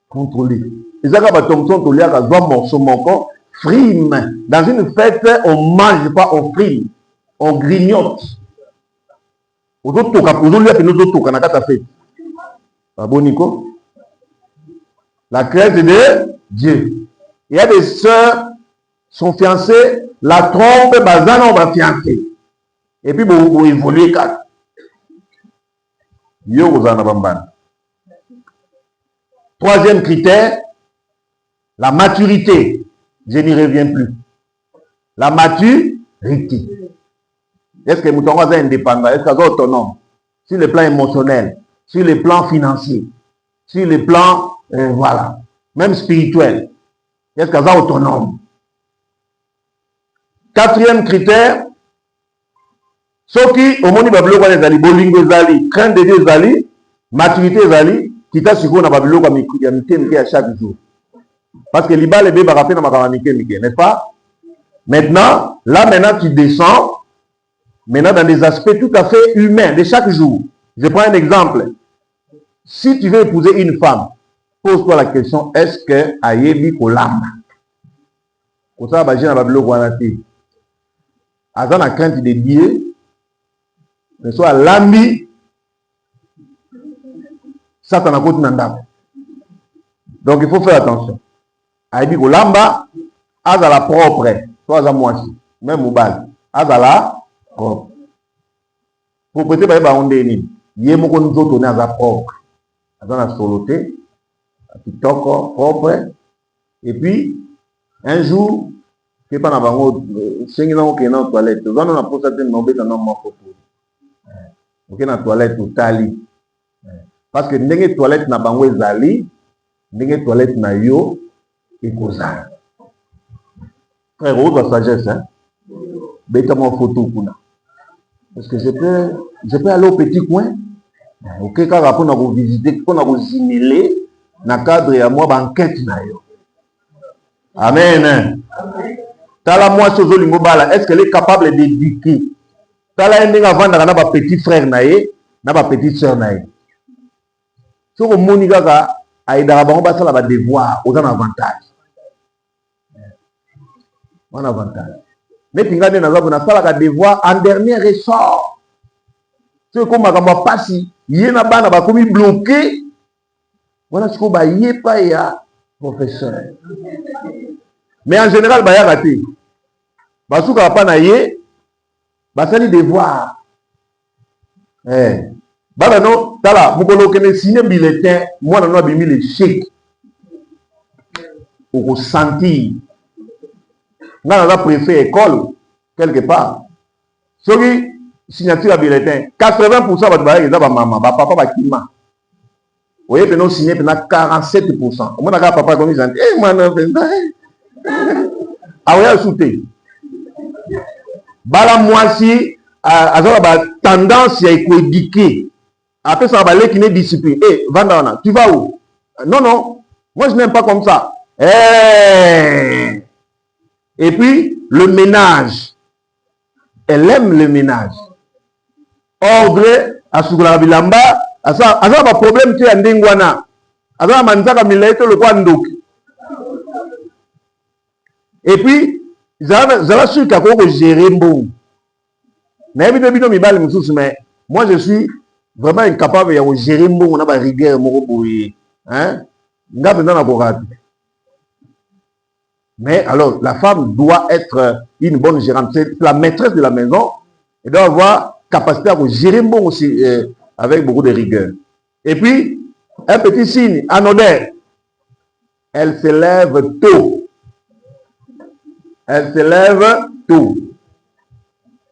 contrôler ezaka batomson toliaka zwa morceau moko frime dans une fête on mange pas, on frime, on grignote ozotoka ozolia pe nozotoka na kata fête baboniko la crainte de Dieu. Il y a des sœurs sont fiancées, la trompe, bazana on va fiancer. Et puis vous évoluez quatre. Yo vous en avez. Troisième critère, la maturité. Je n'y reviens plus. La maturité. Est-ce que nous sommes indépendants? Est-ce que nous sommes autonomes? Sur le plan émotionnel, sur le plan financier, sur le plan, voilà, même spirituel. Est-ce que nous sommes autonomes? Quatrième critère, ceux qui, au monde, ils bolingo zali, crainte de Dieu zali, maturité zali, qui t'a suivi dans Babylone comme il à chaque jour. Parce que l'Iba, les bébés, rappellent dans ma n'est-ce pas? Maintenant, là, maintenant, tu descends, maintenant, dans des aspects tout à fait humains de chaque jour. Je prends un exemple. Si tu veux épouser une femme, pose-toi la question, est-ce que Ayebi Kolamba? Pour ça, j'ai dans Babylone, Azan a crainte de Dieu, mais soit l'ami, Satan a côté nandam. Donc il faut faire attention. Aïbi Kolamba, Azala propre, soit à moi aussi, même Moubal, Azala propre. Pour peut-être pas on déni, Yémo qu'on nous tourner à propre. Azan a soloté, à TikTok propre, et puis un jour, que pas na bango sengi na okena na toilette zana na posa te nobeta na moko okena na toilette totali parce que ndenge toilette na bango ezali ndenge toilette na yo ekozala frère oza sagesse hein beta mo photo kuna parce que je peux aller au petit coin ok kaka pour na ko visiter pour na ko zimele na cadre ya moi banquette na yo amen. Tala moi sozo lingo bala, est-ce qu'elle est capable d'éduquer? Tala endinga vanda na ba petit frère nae, na ba petite sœur nae. So ko moni kaka aidara bango basala ba devoir, oza avantage. On avantage. Mais pingane na zabu na sala ka devoir en dernier ressort. So ko makamba pasi, yé na bana ba komi bloqué. Voilà ce ko ba yé pa ya professeur. Mais en général, il y a raté. Parce que pas naïe, basali devoir. Baba non, tala, mukolo kene signé bulletin, moi non abimi le chèque. Au senti. N'a pas préfet école quelque part. Soki signature à bulletin, 80% va être ba maman, ba papa ba kima. Oye peno signé pena 47%. Au moins na papa comme ils ont dit, moi non ah oui, souté. Bala moisi, a tendance à éduquer. Après ça, va qui n'est discipline. Eh, Vandana, tu vas où? Non, non, moi je n'aime pas comme ça. Et puis, le ménage. Elle aime le ménage. Ordre, asukula bilamba, asa ba problème te ndengwana. Asa manzaka mileto le kwa ndoki. Et puis zala su ka ko gérer mbongo. Na yebi bino mibali mususu mais moi je suis vraiment incapable de gérer mbongo na ba rigueur moko boye. Hein? Nga pendant na korati. Mais alors, la femme doit être une bonne gérante. C'est la maîtresse de la maison. Elle doit avoir capacité à gérer bon aussi avec beaucoup de rigueur. Et puis, un petit signe anodin. Elle se lève tôt. Elle se lève tôt.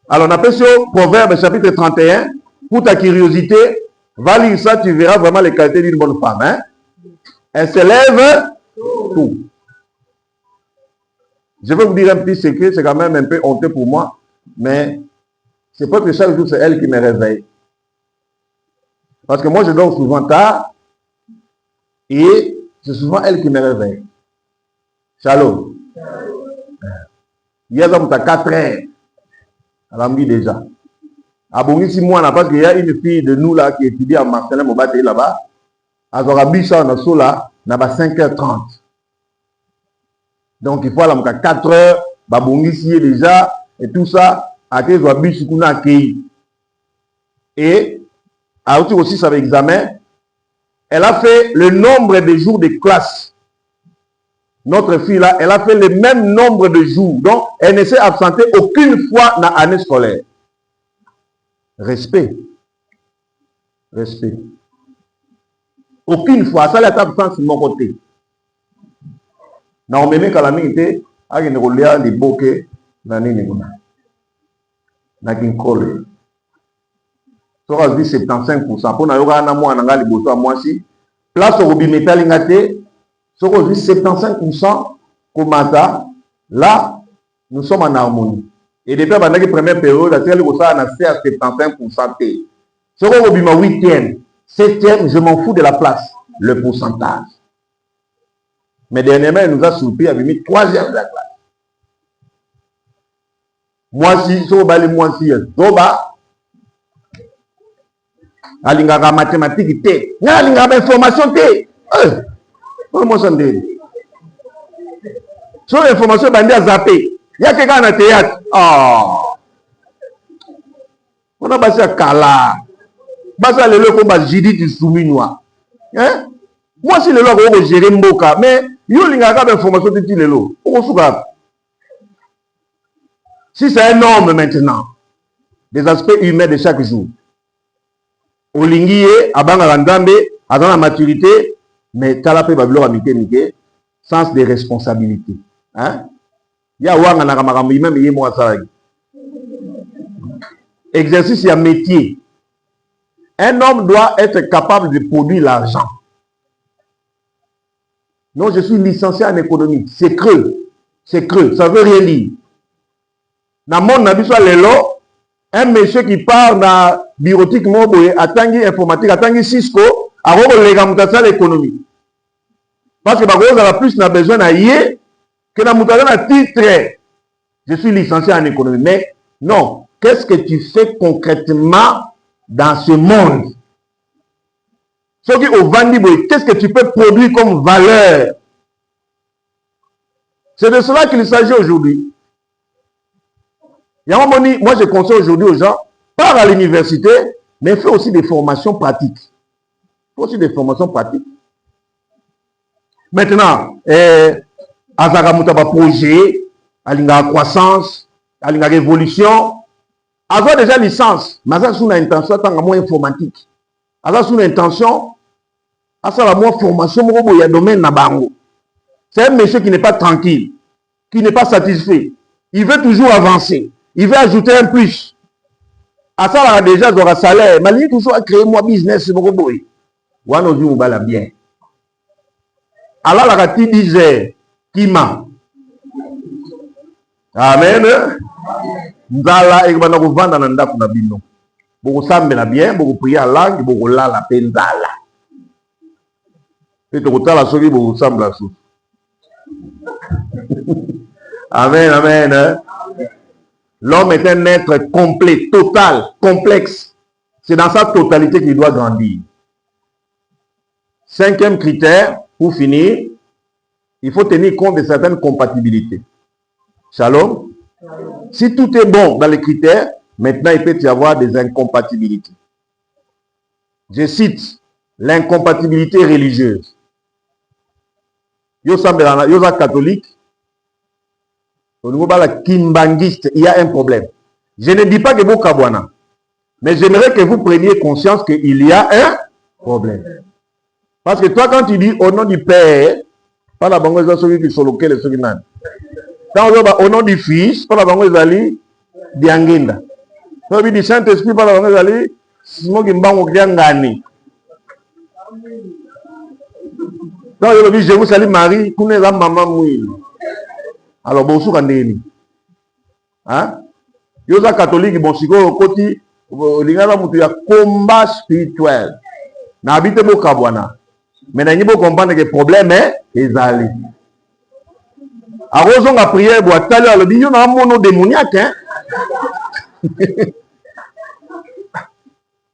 Alors, on appelle ça Proverbe chapitre 31. Pour ta curiosité, va lire ça, tu verras vraiment les qualités d'une bonne femme. Hein? Elle se lève tôt. Je vais vous dire un petit secret, c'est quand même un peu honteux pour moi, mais c'est pas que chaque jour c'est elle qui me réveille. Parce que moi je dors souvent tard et c'est souvent elle qui me réveille. Shalom. Hier, on a 4 heures. Elle me dit déjà. Ah bon, ici, moi, parce qu'il y a une fille de nous là qui étudie à Marcelin Mobate là-bas. Elle aura bu ça, on a ça là, on a 5h30. Donc, il faut aller à 4 heures, babongisi déjà, et tout ça, à tes abus, et, à aussi sur l'examen, elle a fait le nombre de jours de classe. Notre fille là, elle a fait le même nombre de jours. Donc, elle ne s'est absentée aucune fois dans l'année scolaire. Respect. Respect. Aucune fois. Ça, elle a absence de mon côté. Na omeme calamité a une rolia de boke na nini kuna na kinkole so a dit 75% pour na yoga na moi na ngali boto a moi si place au bi métal ngate so ko dit 75% komata là nous sommes en harmonie et depuis pendant la première période la télé ko ça na c'est à 75% t so ko bi ma 8e 7e je m'en fous de la place le pourcentage. Mais dernièrement, elle nous a surpris, elle avait mis 3e de la classe. Moi, si, moi, si, Zoba, alingaka mathématique, té. Alingaka information, té. Comment ça dit? Sur l'information, bandit à zapper. Il y a quelqu'un dans le théâtre. Oh. On a passé à Kala. Passé à l'élo comme Jidi du Souminois. Hein? Moi, si le loi va gérer Mboka, mais il y a une information de le loi. Si c'est un homme maintenant, des aspects humains de chaque jour, Olingiye, Abanga Randambe, à la maturité, mais Talape Babylon Amike, sens de responsabilité. Hein? Il y a Wanga Nakamakam, même il y a moi ça. Exercice, il y a métier. Un homme doit être capable de produire l'argent. Non, je suis licencié en économie. C'est creux. C'est creux. Ça veut rien dire. Dans mon avis, soit les lots, un monsieur qui part dans bureautique mobile, attendu informatique, attendu Cisco, a relégamutateur l'économie. Parce que on a plus besoin d'ailleurs que dans mon titre. Je suis licencié en économie. Mais non, qu'est-ce que tu fais concrètement dans ce monde? Ce qui au Vandiboy, qu'est-ce que tu peux produire comme valeur? C'est de cela qu'il s'agit aujourd'hui. Moi, je conseille aujourd'hui aux gens, pars à l'université, mais fais aussi des formations pratiques. Fais aussi des formations pratiques. Maintenant, Azara Moutaba projet, Alinga croissance, Alinga révolution, avoir déjà licence, mais ça sous l'intention, tant que moi informatique. Alors, sous l'intention, à ça, la moi formation, il y a domaine nabango. C'est un monsieur qui n'est pas tranquille, qui n'est pas satisfait. Il veut toujours avancer. Il veut ajouter un plus. À ça, là, déjà, il aura salaire. Mais il toujours à créer moi business, c'est beaucoup boy. Ou à nos yeux, on va la bien. Alors, la rati disait, qui m'a. Amen. Nzala, et va nous vendre dans le ndap na bino. Beaucoup sambela bien, beaucoup prier à langue, beaucoup la pendala. Et tout la souris, beaucoup semble la souris. Amen, amen. L'homme est un être complet, total, complexe. C'est dans sa totalité qu'il doit grandir. 5e critère, pour finir, il faut tenir compte de certaines compatibilités. Shalom. Si tout est bon dans les critères, maintenant il peut y avoir des incompatibilités. Je cite l'incompatibilité religieuse. Yo catholique, au niveau de la kimbangiste, il y a un problème. Je ne dis pas que vous kabwana, mais j'aimerais que vous preniez conscience qu'il y a un problème. Parce que toi, quand tu dis au nom du Père, pas la banque de ceux qui sont locaux, ceux qui n'ont. Quand on dit au nom du Fils, pas la banque de Diangenda. Quand on dit du Saint-Esprit, pas la banque de Simon qui m'a dit quand je dis je vous salue Marie, vous n'êtes pas maman mouille. Alors, bon, vous avez hein? Vous êtes catholique, bon, si vous côté, vous avez un combat spirituel. N'habitez pas au Kabwana. Mais vous devez comprendre que le problème est allé. Alors, on a prié, vous avez dit, il y a un mono démoniaque.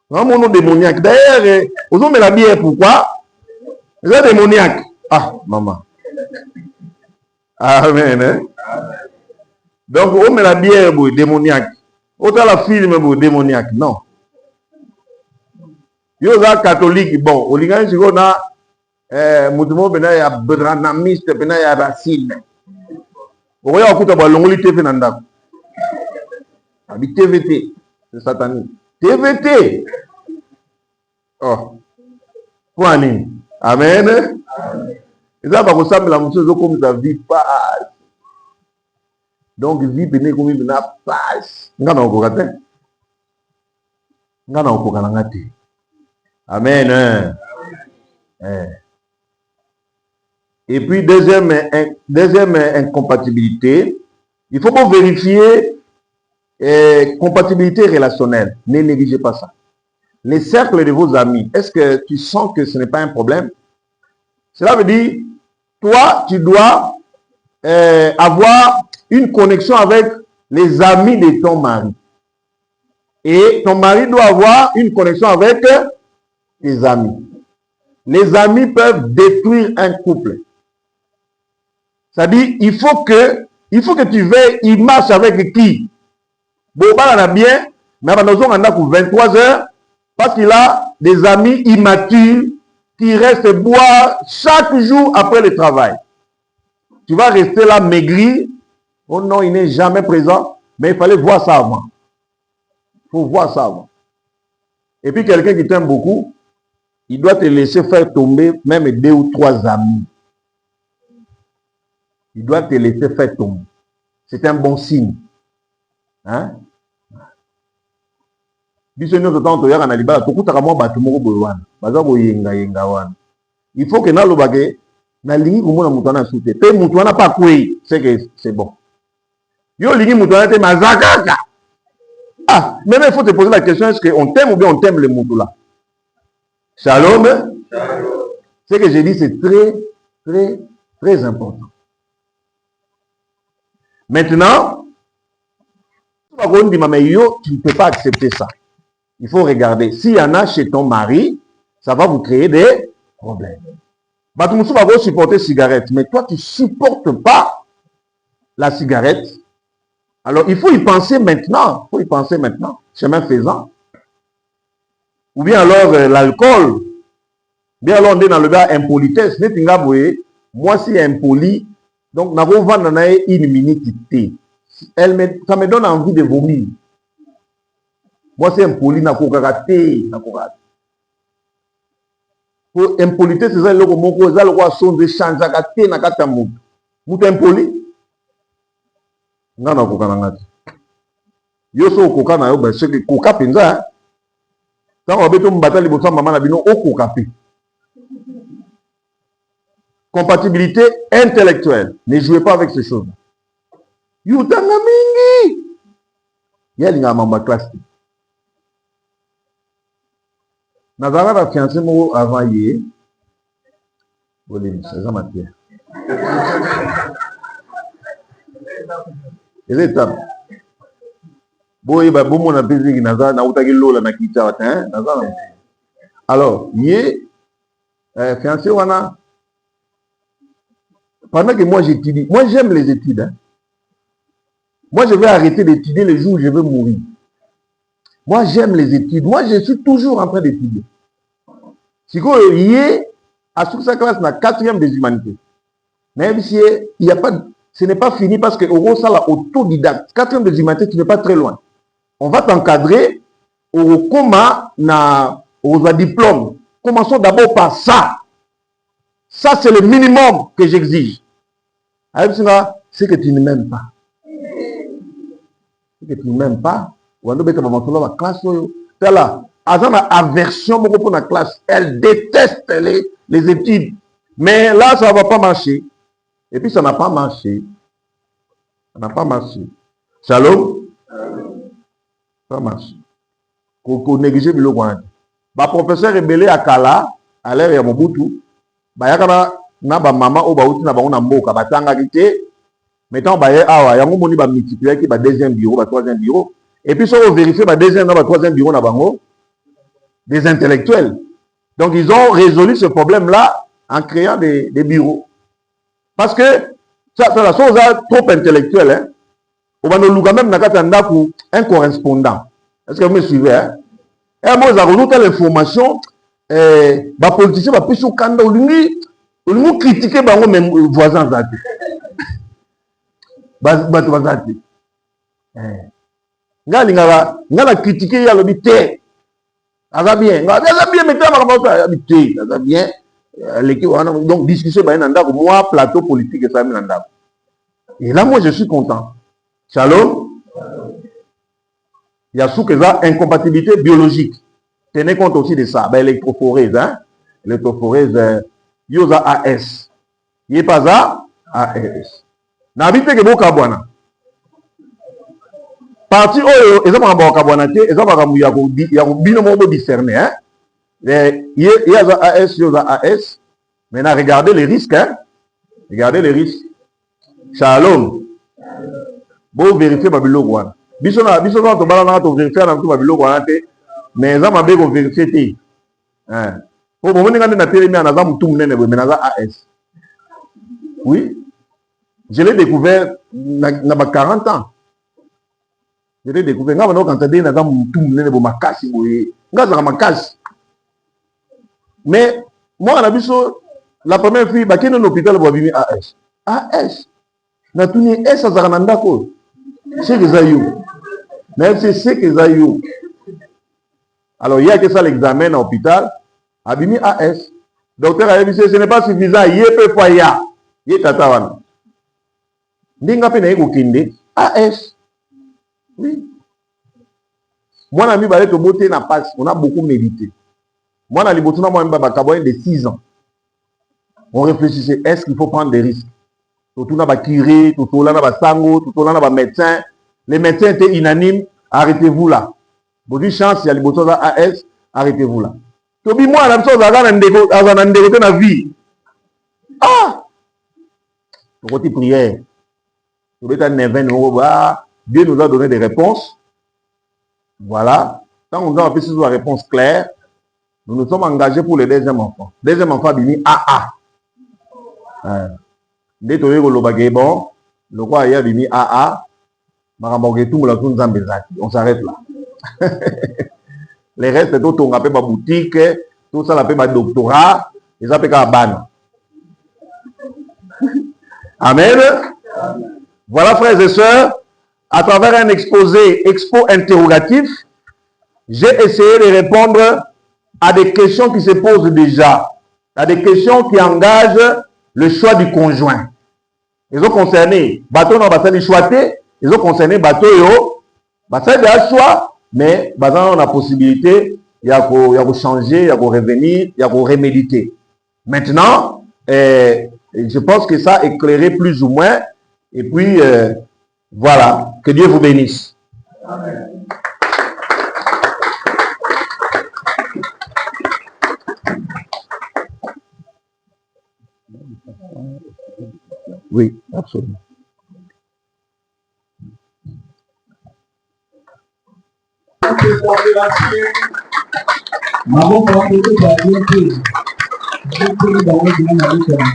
Un mono démoniaque. D'ailleurs, vous avez la bière, pourquoi? Vous êtes démoniaque. Ah, maman. Amen. Hein? Donc, on met la bière, démoniaque. Autant la film, démoniaque. Non. Yo êtes catholique, bon, au Ligan, si on a Moutoumou, il y a Bedranamiste, il y a Racine. Vous voyez, on a l'ongoli TV Nanda. Abi TVT, c'est satanique. TVT. Oh. Point. Amen. Et ça va ressembler à la chose comme ça vie passe. Donc, vie béné comme vie passe. Nga na okokate. Nga na okokalangate. Amen. Et puis, deuxième incompatibilité, il faut pas vérifier compatibilité relationnelle. Ne négligez pas ça. Les cercles de vos amis, est-ce que tu sens que ce n'est pas un problème? Cela veut dire, toi, tu dois avoir une connexion avec les amis de ton mari. Et ton mari doit avoir une connexion avec tes amis. Les amis peuvent détruire un couple. C'est-à-dire, il faut que tu veilles, il marche avec qui? Bon, on a bien, mais on a 23 heures, parce qu'il a des amis immatures qui restent boire chaque jour après le travail. Tu vas rester là maigri. Oh non, il n'est jamais présent, mais il fallait voir ça avant. Il faut voir ça avant. Et puis quelqu'un qui t'aime beaucoup, il doit te laisser faire tomber même 2 ou 3 amis. Il doit te laisser faire tomber. C'est un bon signe. Hein? Il faut que na lobake na lingi kumona mutana soute pe mutana pas kwei c'est que c'est bon. Yo lingi mutana te mazakaka. Ah, mais il faut te poser la question, est-ce qu'on t'aime ou bien on t'aime le moutou là? Shalom. Shalom. Ce que j'ai dit, c'est très, très, très important. Maintenant, tu ne peux pas accepter ça. Il faut regarder. S'il y en a chez ton mari, ça va vous créer des problèmes. Tu vas supporter la cigarette, mais toi, tu ne supportes pas la cigarette. Alors, il faut y penser maintenant. Il faut y penser maintenant, chemin faisant. Ou bien alors l'alcool. Bien alors on est dans le gars impolitesse. Moi, si impoli, donc nous avons une minute. Ça me donne envie de vomir. Moi, c'est impoli, pour impolitesse, c'est ça le mot, c'est le roi son de change à gâter, na gâte mou. Mou impoli. Non, non, koka yo so koka na yo, ben c'est que koka penza. Quand on beto mbata libosa maman na bino, o koka pe. Compatibilité intellectuelle. Ne jouez pas avec ces choses. Yutanga mingi. Yelinga mamba classe. Nazara la fiancée mo avant hier. Bolini, c'est ça matière. Les étapes. Boy, bah, bon, mon appétit, qui n'a pas, n'a pas l'eau, n'a quitté, hein, alors, yé, fiancé, wana, pendant que moi j'étudie, moi j'aime les études, hein. Moi je vais arrêter d'étudier le jour où je vais mourir. Moi j'aime les études, moi je suis toujours en train d'étudier. Si vous yé, à toute sa classe, la 4e des humanités. Même si il n'y a pas, ce n'est pas fini parce que au ça la autodidacte, 4e des humanités, tu n'es pas très loin. On va t'encadrer au coma aux diplômes. Commençons d'abord par ça. Ça, c'est le minimum que j'exige. C'est que tu ne m'aimes pas. C'est que tu ne m'aimes pas. La classe, là, aversion pour la classe. Elle déteste les études. Mais là, ça ne va pas marcher. Et puis, ça n'a pas marché. Ça n'a pas marché. Shalom. Ça marche. Qu'on néglige le loin. Ba professeur rebelle à Kala, à l'ère ya Mobutu, ba yakana na ba maman o ba uti na bango na mboka batanga kité. Mettons ba ye awa yango moni ba multiplier ki ba deuxième bureau, ba troisième bureau. Et puis ça on vérifie ba deuxième na ba troisième bureau na bango des intellectuels. Donc ils ont résolu ce problème là en créant des bureaux. Parce que ça la chose trop intellectuelle hein. On va nous même na katanda pour un correspondant. Est-ce que vous me suivez hein? Et moi, j'ai rajouté l'information, les politiciens vont plus au Canada, ils critiquer mes voisins. Ils ont critiqué, ils ont dit, bien, donc, discussion, moi, plateau politique, et là, moi, je suis content. Shalom. Il y a sous incompatibilité biologique. Tenez compte aussi de ça. Ben, électrophorèse, hein. Électrophorèse, yosa AS. Il pas ça, AS. N'habite que beaucoup à Boana. Parti oyo, ils ont pas beaucoup à Boana, ils ont pas beaucoup à binomo discerner, hein. Il y a AS, yosa AS. Maintenant, regardez les risques, hein. Regardez les risques. Shalom. Bon, vérifiez Babylone, Guana. Biso na to bala na to vérifier na to Babylone, Guana, mais ça m'a bien vérifié. Hein. Pour le moment, AS. Oui. Je l'ai découvert dans 40 ans. Je l'ai découvert. Quand mais moi, la première fille, qui est dans l'hôpital pour vivre AS. AS. Na tout ni S à ko. C'est que ça you. Même si c'est que ça you. Alors, il y a que ça l'examen à l'hôpital. Abimi AS. Docteur a dit, ce n'est pas suffisant. Il peut pas y a. Il est tatawana. Ndinga pe na yeko kende. AS. Oui. Moi, ami, balé to beauté na passe. On a beaucoup médité. Moi, na libotuna, moi, mbaba kaboyen de 6 ans. On réfléchissait, est-ce qu'il faut prendre des risques? Tout na ba curé, tout là na ba sango, tout là na ba médecin. Les médecins étaient unanimes. Arrêtez-vous là. Vous dites chance, il y a libotuna AS. Arrêtez-vous là. Tobi moi la chose à la vie. Ah! Côté prière. Dieu nous a donné des réponses. Voilà. Quand on a fait une réponse claire, nous nous sommes engagés pour le deuxième enfant. Deuxième enfant, il AA. Dès que le bon, le roi a dit AA. On s'arrête là. Les restes, tout on appelle ma boutique, tout ça, on appelle ma doctorat, et ça appelle ma ban. Amen. Voilà, frères et sœurs, à travers un expo interrogatif, j'ai essayé de répondre à des questions qui se posent déjà, à des questions qui engagent le choix du conjoint. Ils ont concerné bateau non basali choité, ils ont concerné bateau yo, basali de choix, mais basant la possibilité, il y a qu'on changer, il y a qu'on revenir, il y a qu'on reméditer. Maintenant, je pense que ça a éclairé plus ou moins. Et puis, voilà. Que Dieu vous bénisse. Amen. Oui, absolument. conférenciers, maman va beaucoup parler plus. Beaucoup dans le bien aller comme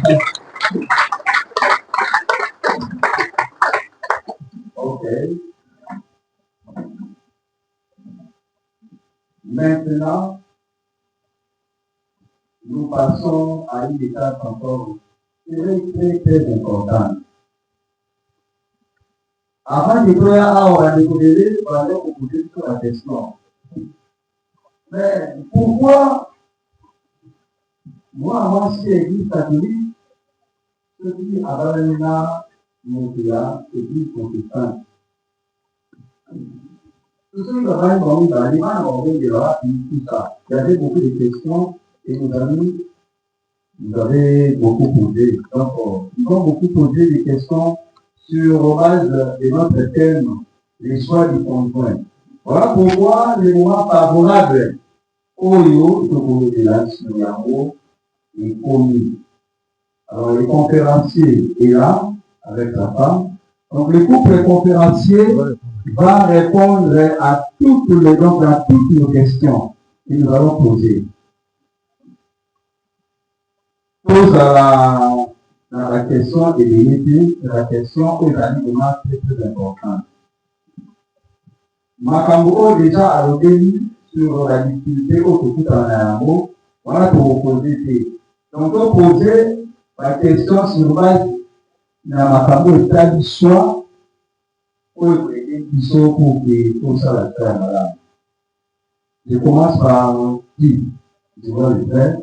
ok. Maintenant, nous passons à une étape encore très importante. Avant de créer on va découvrir, on va poser sur la question. Mais pourquoi moi, si l'église catholique, ce qui a là, mon gars, église protestante. Tout ce qui va être dans l'aliment, on va tout ça. Il y avait beaucoup de questions et vous avez beaucoup posé. Donc, ils ont beaucoup posé des questions sur base de notre thème, les choix du conjoint. Voilà pourquoi les moments favorables Oyo, de la Suyamo est commis. Alors, le conférencier est là avec sa femme. Donc, le couple conférencier va répondre à toutes nos questions que nous allons poser. Pose la question de l'unité, la question est vraiment très importante. Makambo déjà à l'obéi sur la difficulté autour de l'amour, voilà pour vous poser. Donc, on poser la question sur base de Makambo et tradition pour ça la faire, madame. Je commence par qui? Je vois le faire.